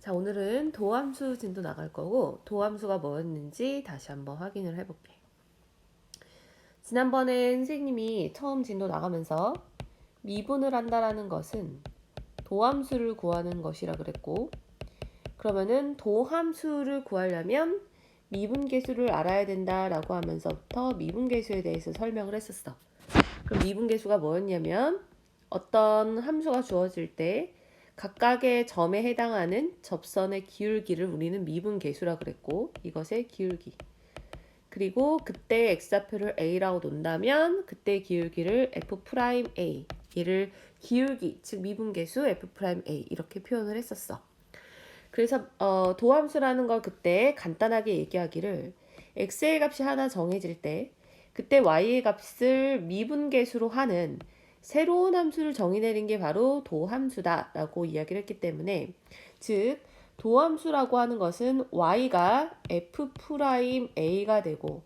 자, 오늘은 도함수 진도 나갈 거고 도함수가 뭐였는지 다시 한번 확인을 해볼게. 지난번에 선생님이 처음 진도 나가면서 미분을 한다라는 것은 도함수를 구하는 것이라 그랬고, 그러면은 도함수를 구하려면 미분계수를 알아야 된다라고 하면서부터 미분계수에 대해서 설명을 했었어. 그럼 미분계수가 뭐였냐면 어떤 함수가 주어질 때 각각의 점에 해당하는 접선의 기울기를 우리는 미분계수라 그랬고, 이것의 기울기. 그리고 그때 x좌표를 a라고 놓는다면 그때 기울기를 f'A, 얘를 기울기, 즉 미분계수 f'A 이렇게 표현을 했었어. 그래서 도함수라는 걸 그때 간단하게 얘기하기를 x의 값이 하나 정해질 때 그때 y의 값을 미분계수로 하는 새로운 함수를 정의내린 게 바로 도함수다 라고 이야기를 했기 때문에, 즉 도함수라고 하는 것은 y가 f'A가 되고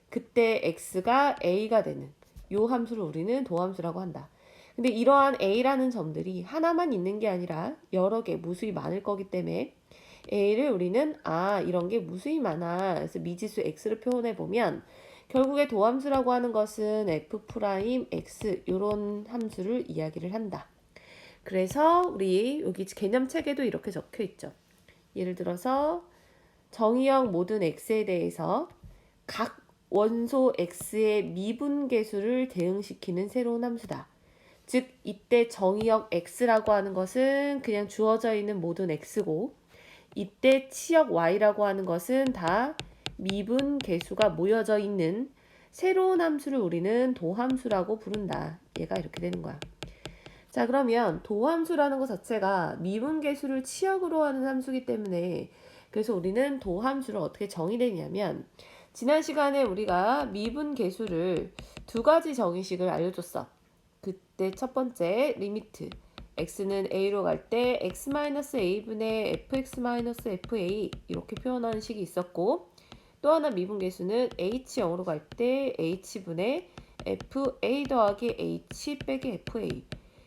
그때 x가 a가 되는 요 함수를 우리는 도함수라고 한다. 근데 이러한 a라는 점들이 하나만 있는 게 아니라 여러 개 무수히 많을 거기 때문에 a를 우리는 이런 게 무수히 많아. 그래서 미지수 x를 표현해 보면 결국에 도함수라고 하는 것은 f'x 이런 함수를 이야기를 한다. 그래서 우리 여기 개념책에도 이렇게 적혀 있죠. 예를 들어서 정의형 모든 x에 대해서 각 원소 x의 미분계수를 대응시키는 새로운 함수다. 즉 이때 정의역 x라고 하는 것은 그냥 주어져 있는 모든 x고, 이때 치역 y라고 하는 것은 다 미분계수가 모여져 있는 새로운 함수를 우리는 도함수라고 부른다. 얘가 이렇게 되는 거야. 자, 그러면 도함수라는 것 자체가 미분계수를 치역으로 하는 함수이기 때문에, 그래서 우리는 도함수를 어떻게 정의되냐면, 지난 시간에 우리가 미분계수를 두 가지 정의식을 알려줬어. 그때 첫 번째 리미트 x는 a로 갈 때 x-a분의 fx-fa 이렇게 표현하는 식이 있었고, 또 하나 미분계수는 h 0으로 갈 때 h분의 fa 더하기 h 빼기 fa,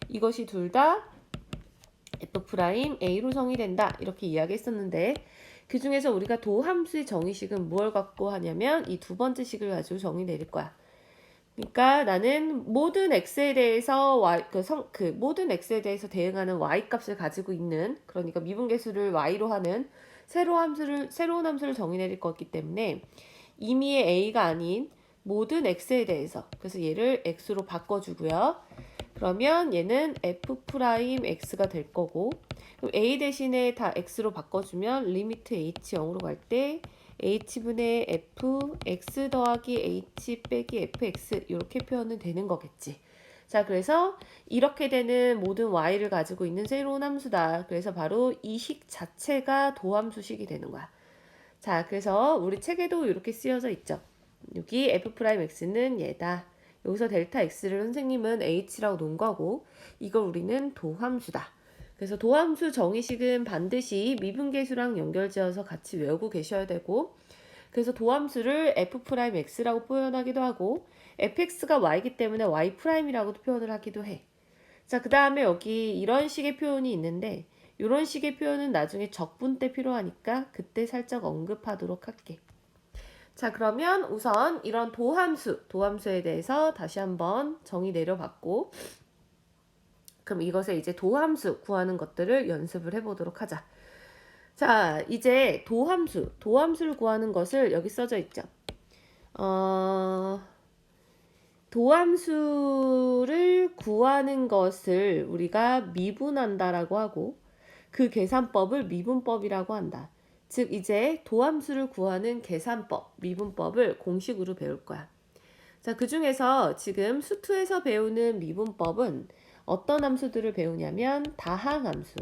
이것이 둘 다 f'A로 정의된다 이렇게 이야기했었는데, 그 중에서 우리가 도함수의 정의식은 무엇을 갖고 하냐면 이 두 번째 식을 가지고 정의 내릴 거야. 그러니까 나는 모든 x에 대해서 모든 x에 대해서 대응하는 y 값을 가지고 있는, 그러니까 미분계수를 y로 하는 새로운 함수를 정의 내릴 거기 때문에 임의의 a가 아닌 모든 x에 대해서, 그래서 얘를 x로 바꿔주고요. 그러면 얘는 f'x가 될 거고, 그럼 a 대신에 다 x로 바꿔주면 리미트 h 0으로 갈 때 h분의 fx 더하기 h 빼기 fx 이렇게 표현은 되는 거겠지. 자, 그래서 이렇게 되는 모든 y를 가지고 있는 새로운 함수다. 그래서 바로 이 식 자체가 도함수식이 되는 거야. 자, 그래서 우리 책에도 이렇게 쓰여져 있죠. 여기 f'x는 얘다. 여기서 델타 x를 선생님은 h라고 놓은 거고, 이걸 우리는 도함수다. 그래서 도함수 정의식은 반드시 미분계수랑 연결지어서 같이 외우고 계셔야 되고, 그래서 도함수를 f'x라고 표현하기도 하고 fx가 y이기 때문에 y'이라고도 표현을 하기도 해. 자, 그 다음에 여기 이런 식의 표현이 있는데, 이런 식의 표현은 나중에 적분 때 필요하니까 그때 살짝 언급하도록 할게. 자, 그러면 우선 이런 도함수에 대해서 다시 한번 정의 내려봤고, 그럼 이것에 이제 도함수 구하는 것들을 연습을 해보도록 하자. 자, 이제 도함수를 구하는 것을 여기 써져 있죠. 도함수를 구하는 것을 우리가 미분한다라고 하고, 그 계산법을 미분법이라고 한다. 즉 이제 도함수를 구하는 계산법, 미분법을 공식으로 배울 거야. 자, 그 중에서 지금 수투에서 배우는 미분법은 어떤 함수들을 배우냐면 다항함수.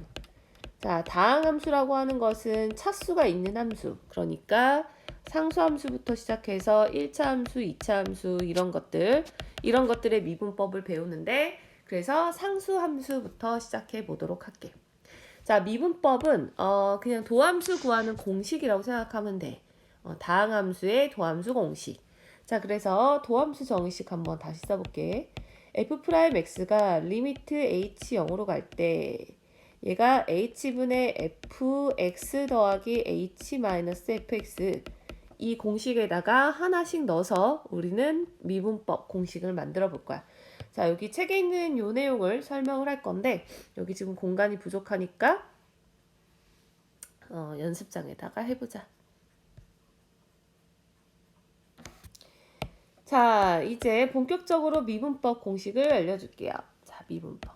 자, 다항함수라고 하는 것은 차수가 있는 함수. 그러니까 상수함수부터 시작해서 1차 함수, 2차 함수 이런 것들의 미분법을 배우는데, 그래서 상수함수부터 시작해 보도록 할게. 자, 미분법은 그냥 도함수 구하는 공식이라고 생각하면 돼. 다항함수의 도함수 공식. 자, 그래서 도함수 정의식 한번 다시 써볼게. f'x가 리미트 h 0으로 갈 때 얘가 h분의 fx 더하기 h 마이너스 fx 이 공식에다가 하나씩 넣어서 우리는 미분법 공식을 만들어 볼 거야. 자, 여기 책에 있는 요 내용을 설명을 할 건데 여기 지금 공간이 부족하니까 연습장에다가 해보자. 자, 이제 본격적으로 미분법 공식을 알려줄게요. 자, 미분법.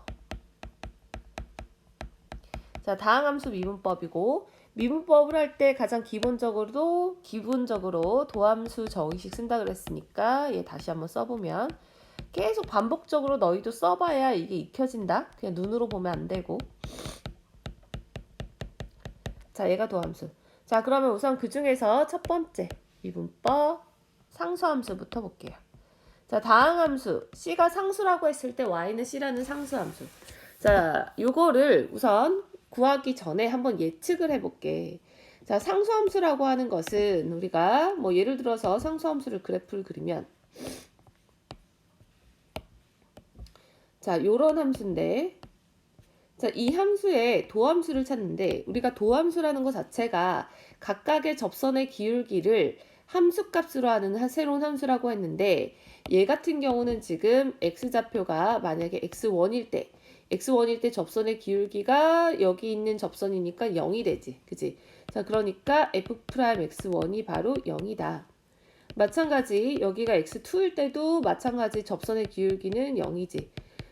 자, 다항함수 미분법이고 미분법을 할 때 가장 기본적으로 도함수 정의식 쓴다 그랬으니까 얘 다시 한번 써보면 계속 반복적으로 너희도 써봐야 이게 익혀진다. 그냥 눈으로 보면 안 되고. 자, 얘가 도함수. 자, 그러면 우선 그 중에서 첫 번째 미분법 상수함수부터 볼게요. 자, 다항함수 C가 상수라고 했을 때 Y는 C라는 상수함수. 자, 요거를 우선 구하기 전에 한번 예측을 해볼게. 자, 상수함수라고 하는 것은 우리가 뭐 예를 들어서 상수함수를 그래프를 그리면 자, 요런 함수인데 자, 이 함수의 도함수를 찾는데 우리가 도함수라는 것 자체가 각각의 접선의 기울기를 함수값으로 하는 새로운 함수라고 했는데 얘 같은 경우는 지금 x좌표가 만약에 x1일 때 접선의 기울기가 여기 있는 접선이니까 0이 되지. 그지? 자, 그러니까 f'x1이 바로 0이다. 마찬가지 여기가 x2일 때도 마찬가지 접선의 기울기는 0이지.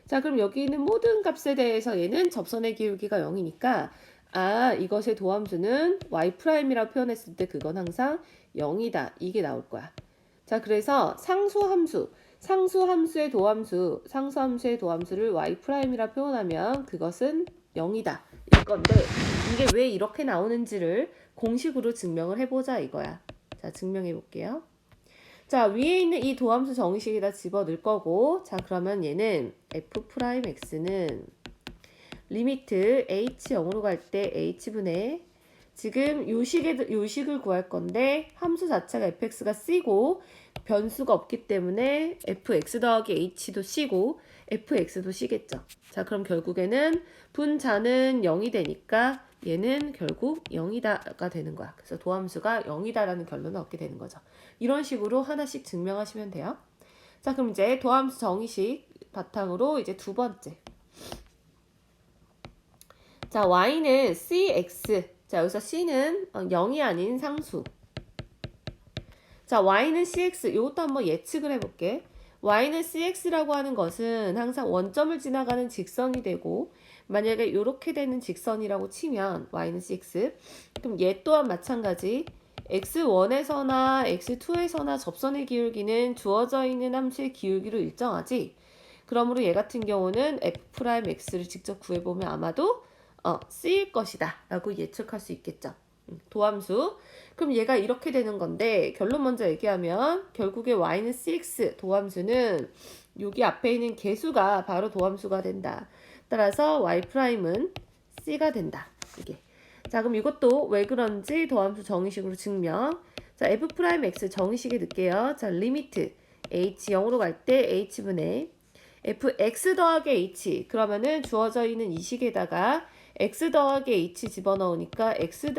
자, 그럼 여기 있는 모든 값에 대해서 얘는 접선의 기울기가 0이니까 이것의 도함수는 y'이라고 표현했을 때 그건 항상 0이다. 이게 나올 거야. 자, 그래서 상수함수의 도함수를 y'이라 표현하면 그것은 0이다. 일 건데 이게 왜 이렇게 나오는지를 공식으로 증명을 해보자 이거야. 자, 증명해 볼게요. 자, 위에 있는 이 도함수 정의식에다 집어넣을 거고 자, 그러면 얘는 f'x는 리미트 h 0으로 갈 때 h분의 지금 요식을 구할 건데 함수 자체가 fx가 c고 변수가 없기 때문에 fx 더하기 h도 c고 fx도 c겠죠. 자, 그럼 결국에는 분자는 0이 되니까 얘는 결국 0이다가 되는 거야. 그래서 도함수가 0이다라는 결론을 얻게 되는 거죠. 이런 식으로 하나씩 증명하시면 돼요. 자, 그럼 이제 도함수 정의식 바탕으로 이제 두 번째. 자, y는 cx. 자, 여기서 c는 0이 아닌 상수. 자, y는 cx. 이것도 한번 예측을 해볼게. y는 cx라고 하는 것은 항상 원점을 지나가는 직선이 되고 만약에 이렇게 되는 직선이라고 치면 y는 cx. 그럼 얘 또한 마찬가지. x1에서나 x2에서나 접선의 기울기는 주어져 있는 함수의 기울기로 일정하지. 그러므로 얘 같은 경우는 f'x를 직접 구해보면 아마도 C일 것이다 라고 예측할 수 있겠죠. 도함수. 그럼 얘가 이렇게 되는 건데 결론 먼저 얘기하면 결국에 y는 cx 도함수는 여기 앞에 있는 개수가 바로 도함수가 된다. 따라서 y'은 c가 된다. 이게. 자, 그럼 이것도 왜 그런지 도함수 정의식으로 증명. 자, f'x 정의식에 넣을게요. 자, 리미트 h 0으로 갈 때 h분의 fx 더하기 h 그러면은 주어져 있는 이 식에다가 x 더하기 h 집어넣으니까 x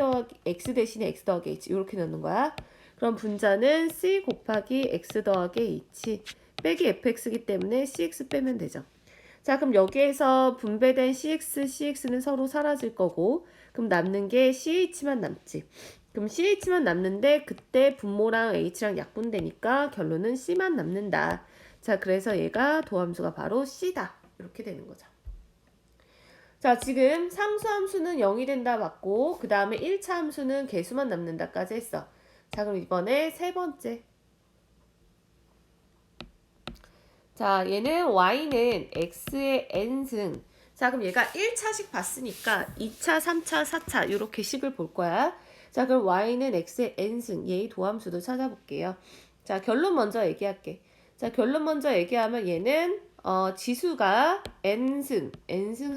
대신에 x 더하기 h 이렇게 넣는 거야. 그럼 분자는 c 곱하기 x 더하기 h 빼기 fx이기 때문에 cx 빼면 되죠. 자, 그럼 여기에서 분배된 cx는 서로 사라질 거고 그럼 남는 게 ch만 남지. 그럼 ch만 남는데 그때 분모랑 h랑 약분되니까 결론은 c만 남는다. 자, 그래서 얘가 도함수가 바로 c다. 이렇게 되는 거죠. 자, 지금 상수함수는 0이 된다 맞고 그 다음에 1차 함수는 개수만 남는다까지 했어. 자, 그럼 이번에 세 번째. 자, 얘는 y는 x의 n승. 자, 그럼 얘가 1차식 봤으니까 2차, 3차, 4차 이렇게 식을 볼 거야. 자, 그럼 y는 x의 n승. 얘의 도함수도 찾아볼게요. 자, 결론 먼저 얘기할게. 자, 결론 먼저 얘기하면 얘는 지수가 n승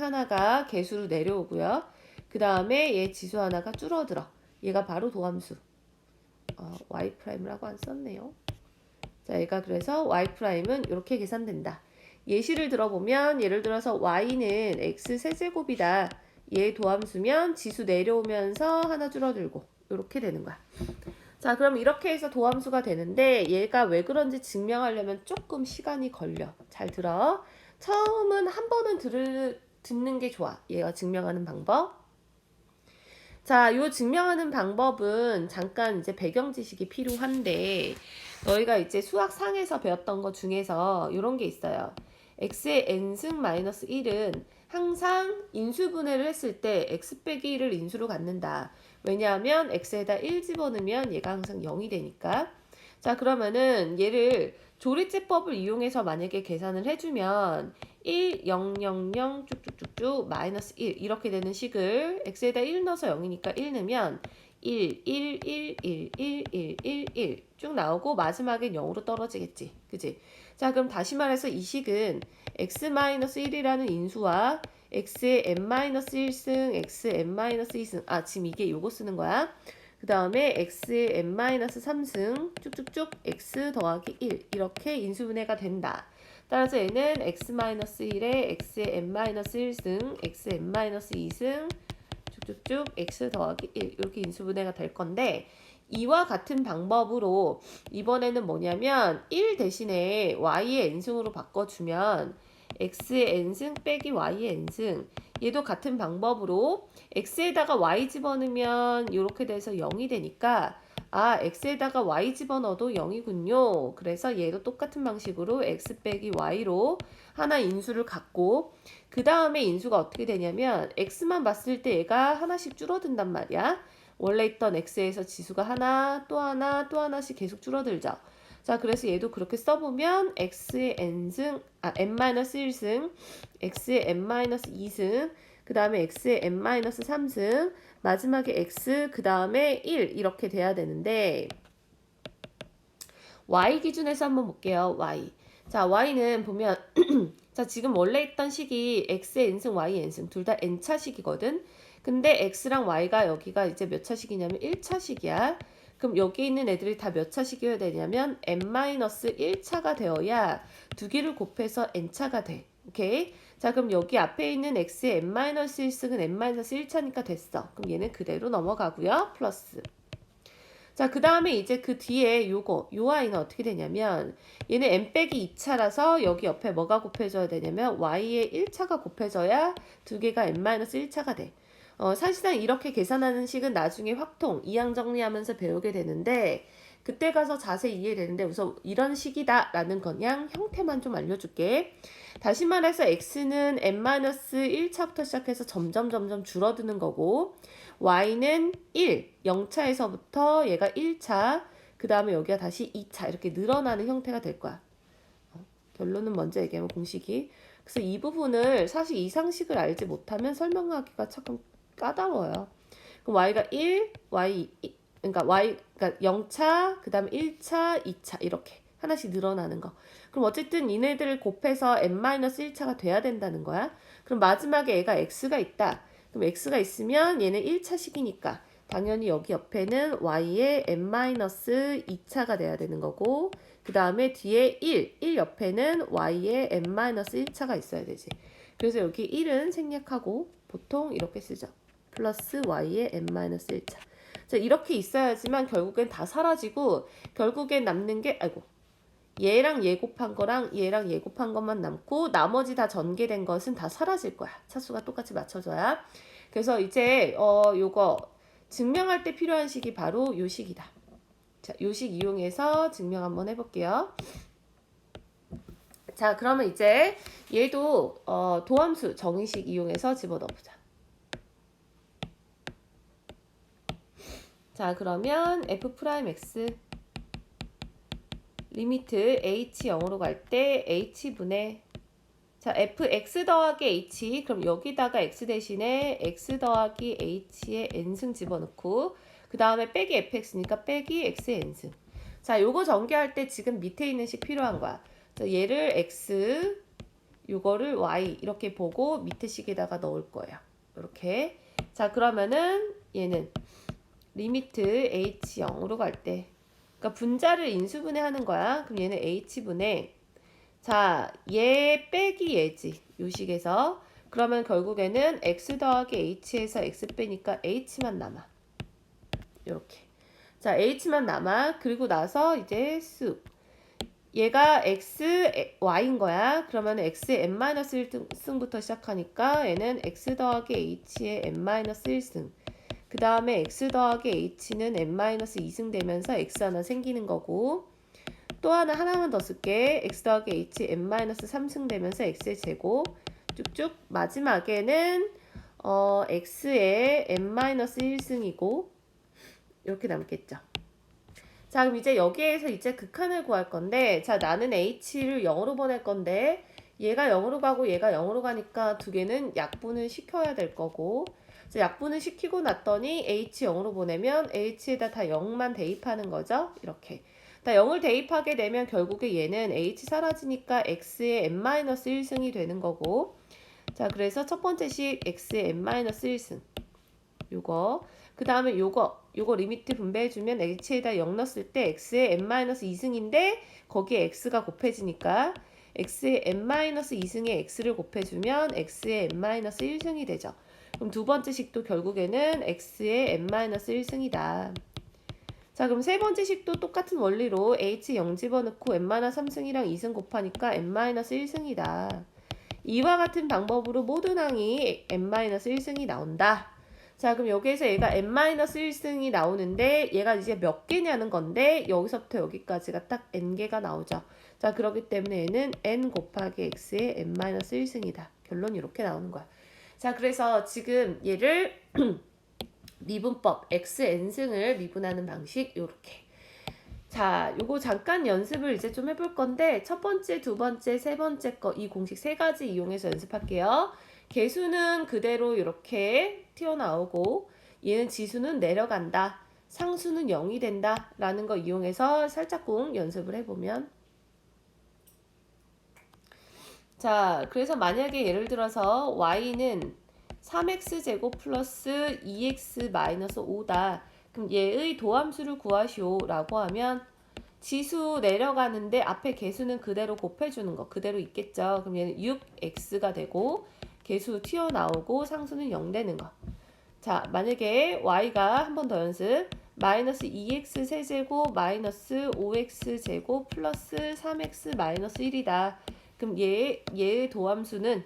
하나가 개수로 내려오고요. 그 다음에 얘 지수 하나가 줄어들어. 얘가 바로 도함수. y'라고 안 썼네요. 자, 얘가 그래서 y'은 이렇게 계산된다. 예시를 들어보면 예를 들어서 y는 x 세제곱이다. 얘 도함수면 지수 내려오면서 하나 줄어들고 이렇게 되는 거야. 자, 그럼 이렇게 해서 도함수가 되는데 얘가 왜 그런지 증명하려면 조금 시간이 걸려. 잘 들어. 처음은 한 번은 듣는 게 좋아. 얘가 증명하는 방법. 자, 요 증명하는 방법은 잠깐 이제 배경 지식이 필요한데 너희가 이제 수학상에서 배웠던 것 중에서 이런 게 있어요. x의 n승 마이너스 1은 항상 인수분해를 했을 때 x 빼기 1을 인수로 갖는다. 왜냐하면 x에다 1 집어넣으면 얘가 항상 0이 되니까. 자, 그러면은 얘를 조리제법을 이용해서 만약에 계산을 해주면 1, 0, 0, 0 쭉쭉쭉쭉 마이너스 1 이렇게 되는 식을 x에다 1 넣어서 0이니까 1 넣으면 1, 1, 1, 1, 1, 1, 1, 1 쭉 나오고 마지막엔 0으로 떨어지겠지. 그치? 자, 그럼 다시 말해서 이 식은 x-1이라는 인수와 x의 n-1승, x의 n-2승 지금 이게 요거 쓰는 거야. 그 다음에 x의 n-3승 쭉쭉쭉 x 더하기 1 이렇게 인수분해가 된다. 따라서 얘는 x-1에 x의 n-1승, x의 n-2승 쭉쭉쭉 x 더하기 1 이렇게 인수분해가 될 건데 이와 같은 방법으로 이번에는 뭐냐면 1 대신에 y의 n승으로 바꿔주면 x의 n승 빼기 y의 n승 얘도 같은 방법으로 x에다가 y 집어넣으면 이렇게 돼서 0이 되니까 x에다가 y 집어넣어도 0이군요. 그래서 얘도 똑같은 방식으로 x 빼기 y로 하나 인수를 갖고 그 다음에 인수가 어떻게 되냐면 x만 봤을 때 얘가 하나씩 줄어든단 말이야. 원래 있던 x에서 지수가 하나, 또 하나, 또 하나씩 계속 줄어들죠. 자, 그래서 얘도 그렇게 써보면 x의 n승, n-1승, x의 n-2승, 그 다음에 x의 n-3승, 마지막에 x, 그 다음에 1 이렇게 돼야 되는데 y 기준에서 한번 볼게요. y. 자, y는 보면 자, 지금 원래 있던 식이 x의 n승, y의 n승 둘 다 n차식이거든. 근데 x랑 y가 여기가 이제 몇 차식이냐면 1차식이야. 그럼 여기 있는 애들이 다 몇 차식이어야 되냐면 n-1차가 되어야 두 개를 곱해서 n차가 돼. 오케이? 자, 그럼 여기 앞에 있는 x의 n-1승은 n-1차니까 됐어. 그럼 얘는 그대로 넘어가고요. 플러스. 자, 그 다음에 이제 그 뒤에 요 y는 어떻게 되냐면 얘는 n 빼기 2차라서 여기 옆에 뭐가 곱해져야 되냐면 y의 1차가 곱해져야 두 개가 n-1차가 돼. 사실상 이렇게 계산하는 식은 나중에 확통, 이항 정리하면서 배우게 되는데 그때 가서 자세히 이해되는데 우선 이런 식이다 라는 그냥 형태만 좀 알려줄게. 다시 말해서 x는 n-1차부터 시작해서 점점 줄어드는 거고 y는 1, 0차에서부터 얘가 1차, 그 다음에 여기가 다시 2차 이렇게 늘어나는 형태가 될 거야. 결론은 먼저 얘기하면 공식이. 그래서 이 부분을 사실 이 상식을 알지 못하면 설명하기가 조금 까다로워요. 그럼 y가 1, 그러니까 0차, 그 다음에 1차, 2차 이렇게 하나씩 늘어나는 거. 그럼 어쨌든 얘네들을 곱해서 n-1차가 돼야 된다는 거야. 그럼 마지막에 얘가 x가 있다. 그럼 x가 있으면 얘는 1차식이니까 당연히 여기 옆에는 y의 n-2차가 돼야 되는 거고 그 다음에 뒤에 1 옆에는 y의 n-1차가 있어야 되지. 그래서 여기 1은 생략하고 보통 이렇게 쓰죠. 플러스 y의 n-1차. 자, 이렇게 있어야지만 결국엔 다 사라지고 결국엔 남는 게 얘랑 얘 곱한 거랑 얘랑 얘 곱한 것만 남고 나머지 다 전개된 것은 다 사라질 거야. 차수가 똑같이 맞춰져야. 그래서 이제 요거 증명할 때 필요한 식이 바로 요 식이다. 자, 요 식 이용해서 증명 한번 해볼게요. 자, 그러면 이제 얘도 도함수 정의식 이용해서 집어넣어보자. 자, 그러면 f'(x) 리미트 h 0으로 갈 때 h분의 자, fx 더하기 h 그럼 여기다가 x 대신에 x 더하기 h의 n승 집어넣고 그 다음에 빼기 fx니까 빼기 x의 n승. 자, 요거 전개할 때 지금 밑에 있는 식 필요한 거야. 자, 얘를 x 요거를 y 이렇게 보고 밑에 식에다가 넣을 거예요. 이렇게. 자, 그러면은 얘는 리미트 h 0으로 갈 때 그러니까 분자를 인수분해 하는 거야. 그럼 얘는 h분의 자, 얘 빼기 얘지. 요 식에서 그러면 결국에는 x 더하기 h에서 x 빼니까 h만 남아. 이렇게. 자, h만 남아. 그리고 나서 이제 쓱. 얘가 x, y인 거야. 그러면 x의 n-1승부터 시작하니까 얘는 x 더하기 h의 n-1승. 그 다음에 x 더하기 h는 n-2승 되면서 x 하나 생기는 거고, 또 하나만 더 쓸게. x 더하기 h n-3승 되면서 x의 제곱. 쭉쭉. 마지막에는 x의 n-1승이고 이렇게 남겠죠. 자, 그럼 이제 여기에서 이제 극한을 구할 건데, 자, 나는 h를 0으로 보낼 건데, 얘가 0으로 가고 얘가 0으로 가니까 두 개는 약분을 시켜야 될 거고, 자, 약분을 시키고 났더니 h 0으로 보내면 h에다 다 0만 대입하는 거죠. 이렇게. 다 0을 대입하게 되면 결국에 얘는 h 사라지니까 x의 n-1승이 되는 거고, 자, 그래서 첫 번째 식 x의 n-1승. 요거. 그 다음에 요거 리미트 분배해주면 h에다 0 넣었을 때 x의 n-2승인데 거기에 x가 곱해지니까 x의 n-2승에 x를 곱해주면 x의 n-1승이 되죠. 그럼 두 번째 식도 결국에는 x의 n-1승이다. 자, 그럼 세 번째 식도 똑같은 원리로 h 0 집어넣고 n-3승이랑 2승 곱하니까 n-1승이다. 이와 같은 방법으로 모든 항이 n-1승이 나온다. 자, 그럼 여기에서 얘가 n-1승이 나오는데 얘가 이제 몇 개냐는 건데 여기서부터 여기까지가 딱 n개가 나오죠. 자, 그렇기 때문에 얘는 n 곱하기 x의 n-1승이다. 결론이 이렇게 나오는 거야. 자, 그래서 지금 얘를 미분법 xn승을 미분하는 방식 요렇게. 자, 요거 잠깐 연습을 이제 좀 해볼 건데 첫 번째, 두 번째, 세 번째 거 이 공식 세 가지 이용해서 연습할게요. 개수는 그대로 이렇게 튀어나오고 얘는 지수는 내려간다. 상수는 0이 된다. 라는 거 이용해서 살짝쿵 연습을 해보면 자, 그래서 만약에 예를 들어서 y는 3x제곱 플러스 2x 마이너스 5다. 그럼 얘의 도함수를 구하시오 라고 하면 지수 내려가는데 앞에 개수는 그대로 곱해주는 거 그대로 있겠죠. 그럼 얘는 6x가 되고 개수 튀어나오고 상수는 0 되는 거. 자, 만약에 y가 한 번 더 연습 마이너스 2x 세제곱 마이너스 5x 제곱 플러스 3x 마이너스 1이다. 그럼 얘의 도함수는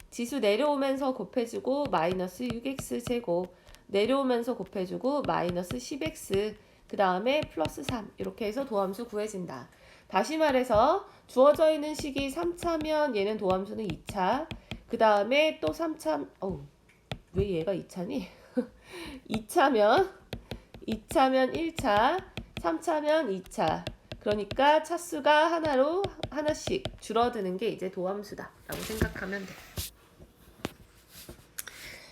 지수 내려오면서 곱해주고 마이너스 6x 제곱 내려오면서 곱해주고 마이너스 10x 그 다음에 플러스 3 이렇게 해서 도함수 구해진다. 다시 말해서 주어져 있는 식이 3차면 얘는 도함수는 2차 그 다음에 또 3차 왜 얘가 2차니? 2차면 1차 3차면 2차 그러니까 차수가 하나씩 줄어드는 게 이제 도함수다 라고 생각하면 돼.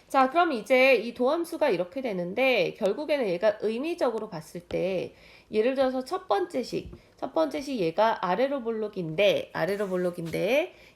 자, 그럼 이제 이 도함수가 이렇게 되는데 결국에는 얘가 의미적으로 봤을 때 예를 들어서 첫 번째 식 얘가 아래로 볼록인데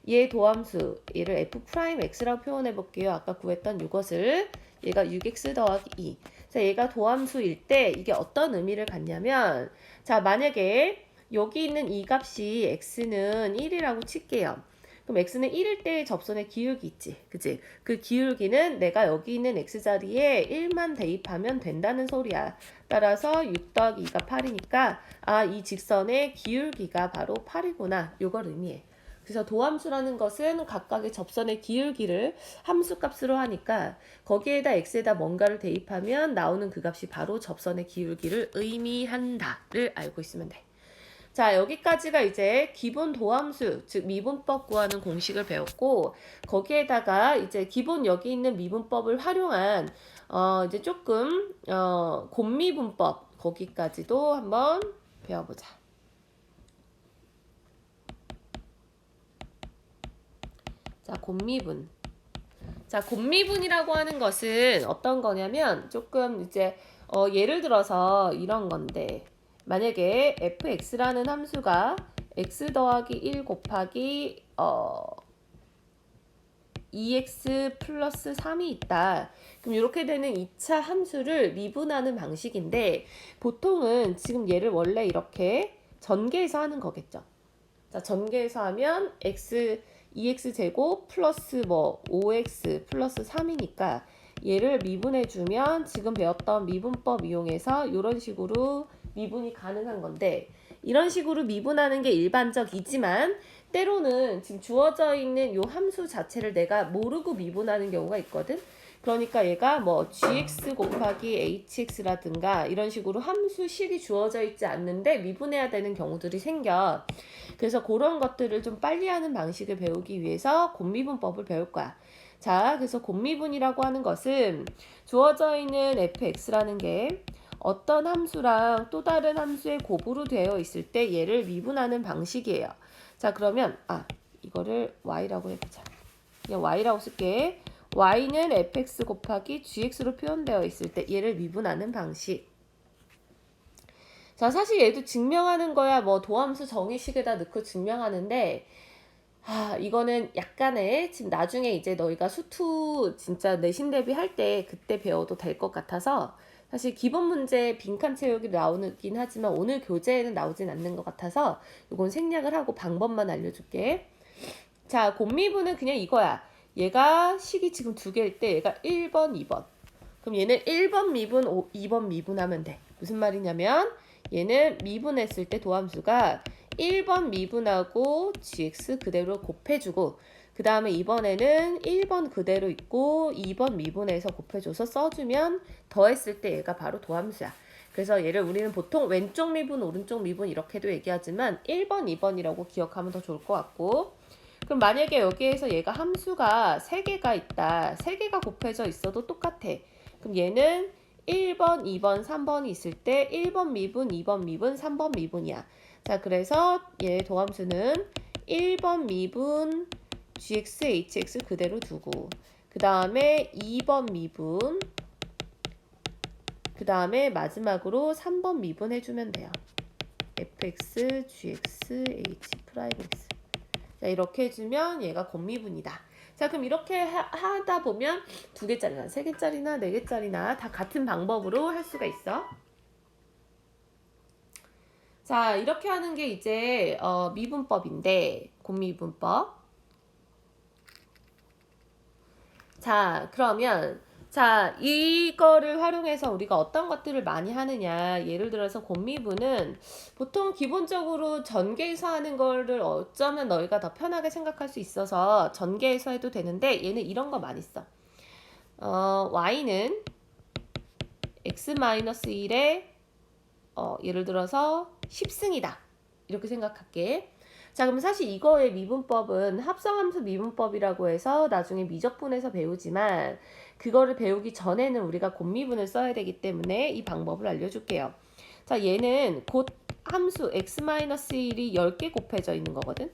얘 도함수 얘를 f'x라고 표현해 볼게요. 아까 구했던 이것을 얘가 6x 더하기 2. 자, 얘가 도함수일 때 이게 어떤 의미를 갖냐면 자, 만약에 여기 있는 이 값이 x는 1이라고 칠게요. 그럼 x는 1일 때 접선에 기울기 있지. 그치? 그 기울기는 내가 여기 있는 x자리에 1만 대입하면 된다는 소리야. 따라서 6 더하기 2가 8이니까 아, 이 직선의 기울기가 바로 8이구나. 요걸 의미해. 그래서 도함수라는 것은 각각의 접선의 기울기를 함수값으로 하니까 거기에다 x에다 뭔가를 대입하면 나오는 그 값이 바로 접선의 기울기를 의미한다를 알고 있으면 돼. 자, 여기까지가 이제 기본 도함수, 즉 미분법 구하는 공식을 배웠고 거기에다가 이제 기본 여기 있는 미분법을 활용한 이제 조금 곱미분법 거기까지도 한번 배워보자. 자, 곱미분. 자, 곱미분이라고 하는 것은 어떤 거냐면 조금 이제 예를 들어서 이런 건데 만약에 fx라는 함수가 x 더하기 1 곱하기 2x 플러스 3이 있다. 그럼 이렇게 되는 2차 함수를 미분하는 방식인데 보통은 지금 얘를 원래 이렇게 전개해서 하는 거겠죠. 자, 전개해서 하면 x 2x제곱 플러스 뭐 5x 플러스 3이니까 얘를 미분해주면 지금 배웠던 미분법 이용해서 이런 식으로 미분이 가능한 건데, 이런 식으로 미분하는 게 일반적이지만 때로는 지금 주어져 있는 요 함수 자체를 내가 모르고 미분하는 경우가 있거든. 그러니까 얘가 뭐 gx 곱하기 hx라든가 이런 식으로 함수식이 주어져 있지 않는데 미분해야 되는 경우들이 생겨. 그래서 그런 것들을 좀 빨리 하는 방식을 배우기 위해서 곱미분법을 배울 거야. 자, 그래서 곱미분이라고 하는 것은 주어져 있는 fx라는 게 어떤 함수랑 또 다른 함수의 곱으로 되어 있을 때 얘를 미분하는 방식이에요. 자, 그러면 이거를 y라고 해보자. 그냥 y라고 쓸게. y는 fx 곱하기 gx로 표현되어 있을 때 얘를 미분하는 방식. 자, 사실 얘도 증명하는 거야. 뭐 도함수 정의식에다 넣고 증명하는데 이거는 약간의 지금 나중에 이제 너희가 수투 진짜 내신 대비할 때 그때 배워도 될 것 같아서 사실 기본 문제 빈칸 채우기 나오긴 하지만 오늘 교재에는 나오진 않는 것 같아서 이건 생략을 하고 방법만 알려줄게. 자, 곱미분은 그냥 이거야. 얘가 식이 지금 두 개일 때 얘가 1번, 2번. 그럼 얘는 1번 미분, 2번 미분하면 돼. 무슨 말이냐면 얘는 미분했을 때 도함수가 1번 미분하고 gx 그대로 곱해주고 그 다음에 이번에는 1번 그대로 있고 2번 미분해서 곱해줘서 써주면 더했을 때 얘가 바로 도함수야. 그래서 얘를 우리는 보통 왼쪽 미분, 오른쪽 미분 이렇게도 얘기하지만 1번, 2번이라고 기억하면 더 좋을 것 같고, 그럼 만약에 여기에서 얘가 함수가 3개가 있다. 3개가 곱해져 있어도 똑같아. 그럼 얘는 1번, 2번, 3번이 있을 때 1번 미분, 2번 미분, 3번 미분이야. 자, 그래서 얘 도함수는 1번 미분 gx, hx 그대로 두고 그 다음에 2번 미분 그 다음에 마지막으로 3번 미분 해주면 돼요. fx, gx, h 프라임 x. 자, 이렇게 해주면 얘가 곱미분이다. 자, 그럼 이렇게 하다 보면 2개짜리나 3개짜리나 4개짜리나 다 같은 방법으로 할 수가 있어. 자, 이렇게 하는 게 이제 미분법인데 곱미분법. 자, 그러면 자, 이거를 활용해서 우리가 어떤 것들을 많이 하느냐. 예를 들어서 곱미분은 보통 기본적으로 전개해서 하는 거를 어쩌면 너희가 더 편하게 생각할 수 있어서 전개해서 해도 되는데 얘는 이런 거 많이 써. y는 x-1의 예를 들어서 10승이다. 이렇게 생각할게. 자, 그럼 사실 이거의 미분법은 합성함수 미분법이라고 해서 나중에 미적분에서 배우지만 그거를 배우기 전에는 우리가 곱미분을 써야 되기 때문에 이 방법을 알려줄게요. 자, 얘는 곧 함수 x-1이 10개 곱해져 있는 거거든.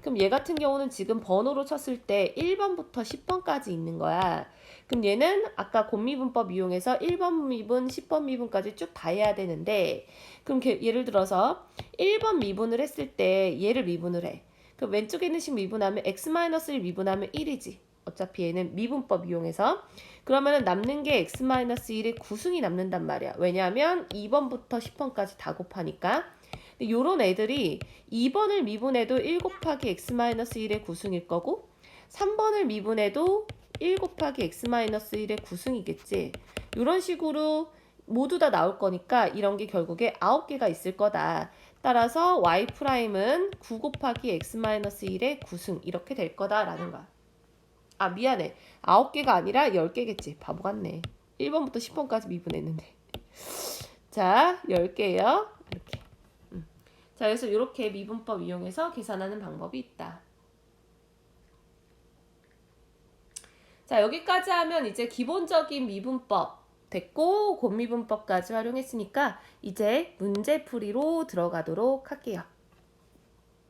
그럼 얘 같은 경우는 지금 번호로 쳤을 때 1번부터 10번까지 있는 거야. 그럼 얘는 아까 곱미분법 이용해서 1번 미분, 10번 미분까지 쭉 다 해야 되는데, 그럼 예를 들어서 1번 미분을 했을 때 얘를 미분을 해. 그럼 왼쪽에 있는 식 미분하면 x-1 미분하면 1이지. 어차피 얘는 미분법 이용해서. 그러면 남는 게 x-1의 구승이 남는단 말이야. 왜냐하면 2번부터 10번까지 다 곱하니까. 요런 애들이 2번을 미분해도 1 곱하기 x-1의 구승일 거고 3번을 미분해도 1 곱하기 x-1의 구승이겠지. 이런 식으로 모두 다 나올 거니까 이런 게 결국에 9개가 있을 거다. 따라서 y'은 9 곱하기 x-1의 구승 이렇게 될 거다라는 거야. 아, 미안해. 9개가 아니라 10개겠지. 바보 같네. 1번부터 10번까지 미분했는데. 자, 10개예요. 이렇게. 자, 그래서 이렇게 미분법 이용해서 계산하는 방법이 있다. 자, 여기까지 하면 이제 기본적인 미분법 됐고 곱미분법까지 활용했으니까 이제 문제풀이로 들어가도록 할게요.